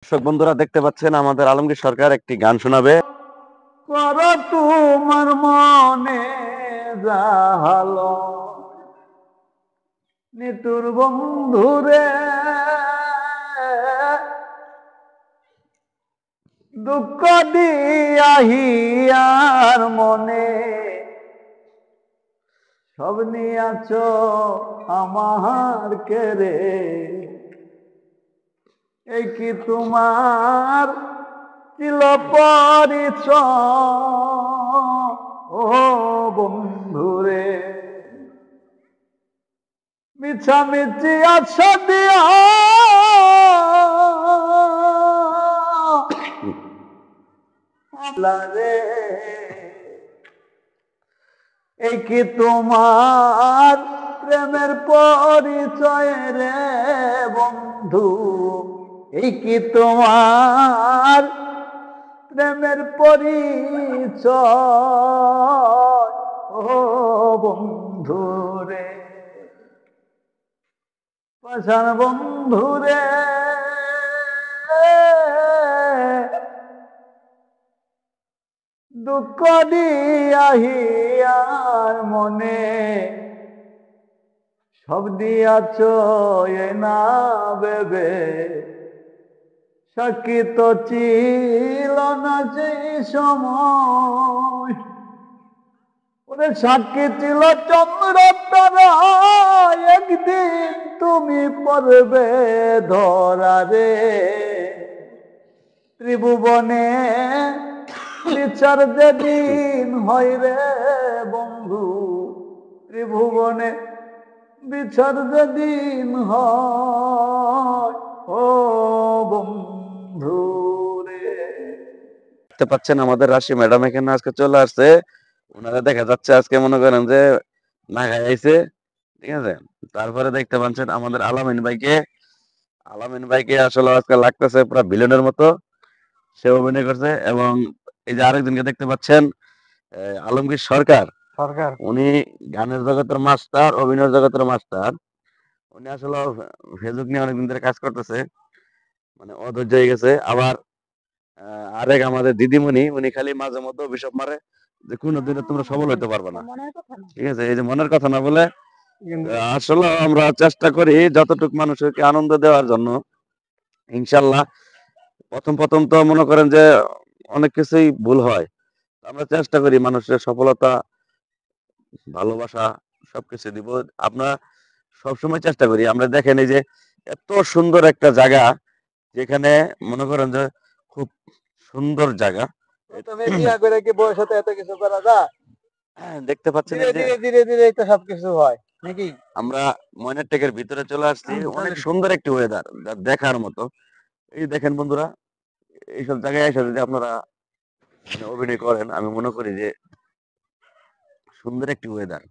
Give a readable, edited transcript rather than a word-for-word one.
দর্শক বন্ধুরা দেখতে পাচ্ছেন আমাদের আলমগীর সরকার একটি গান শোনাবে। করো তোমার মনে যাহালো নিতুর বন্ধুরে দুঃখ দিয়াহিয়ার মনে সব নিয়াছ আমার কেরে এই কি তোমার ছিল পরিচয় ও বন্ধুরে মিছামিছি আচ্ছা দিয়া রে এই কি তোমার প্রেমের পরিচয় রে বন্ধু এই কি তোমার প্রেমের পরিচয় ও বন্ধু রে পাষাণ বন্ধু রে দুঃখ দিয়াহিয়ার মনে সব দিয়াছ এ না বেবে সাক্ষী তো ছিল না যে সময় ওরে সাক্ষী ছিল চন্দ্র তারা একদিন তুমি পড়বে ধরা রে ত্রিভুবনে বিচার যেদিন হয় রে বন্ধু ত্রিভুবনে বিচার যেদিন হয় ও বন্ধু রে। দেখতে পাচ্ছেন আমাদের রাশি ম্যাডাম এখানে আজকে চলে আসছে। ওনারা দেখা যাচ্ছে আজকে মনে করেন যে না খাইছে, ঠিক আছে। তারপরে দেখতে পাচ্ছেন আমাদের আলামিন ভাইকে আসলে আজকে লাগতেছে পুরো ভিলেনের মতো, সে অভিনয় করছে। এবং এই যে আরেকজনকে দেখতে পাচ্ছেন আলমগীর সরকার, উনি গানের জগতের মাস্টার, অভিনয় জগতের মাস্টার। উনি আসলে ফেসবুক নিয়ে অনেকদিন ধরে কাজ করতেছে, মানে অধৈর্য হয়ে গেছে। আবার আরেক আমাদের দিদিমণি, উনি খালি মাঝে মধ্যে অভিশাপ মারে যে কোনোদিনও তোমরা সফল হতে পারবে না, ঠিক আছে। এই যে মনের কথা না বলে, আসলে আমরা চেষ্টা করি যতটুকু মানুষকে আনন্দ দেওয়ার জন্য। ইনশাল্লাহ প্রথম প্রথম তো মনে করেন যে অনেক কিছুই ভুল হয়, আমরা চেষ্টা করি মানুষের সফলতা, ভালোবাসা সবকিছু দিব। আমরা সবসময় চেষ্টা করি। আমরা দেখেন এই যে এত সুন্দর একটা জায়গা, যেখানে মনে করেন যে খুব সুন্দর জায়গা। প্রথমে বিয়া করে কি বউয়ের সাথে এত কিছু করা যায়? দেখতে পাচ্ছেন ধীরে এই যে ধীরে ধীরে ধীরে তো সবকিছু হয় নাকি? আমরা ময়নারটেকের ভিতরে চলে আসছি। অনেক সুন্দর একটি ওয়েদার দেখার মতো। এই দেখেন বন্ধুরা, এইসব জায়গায় এসে যদি আপনারা মানে অভিনয় করেন, আমি মনে করি যে সুন্দর একটি ওয়েদার।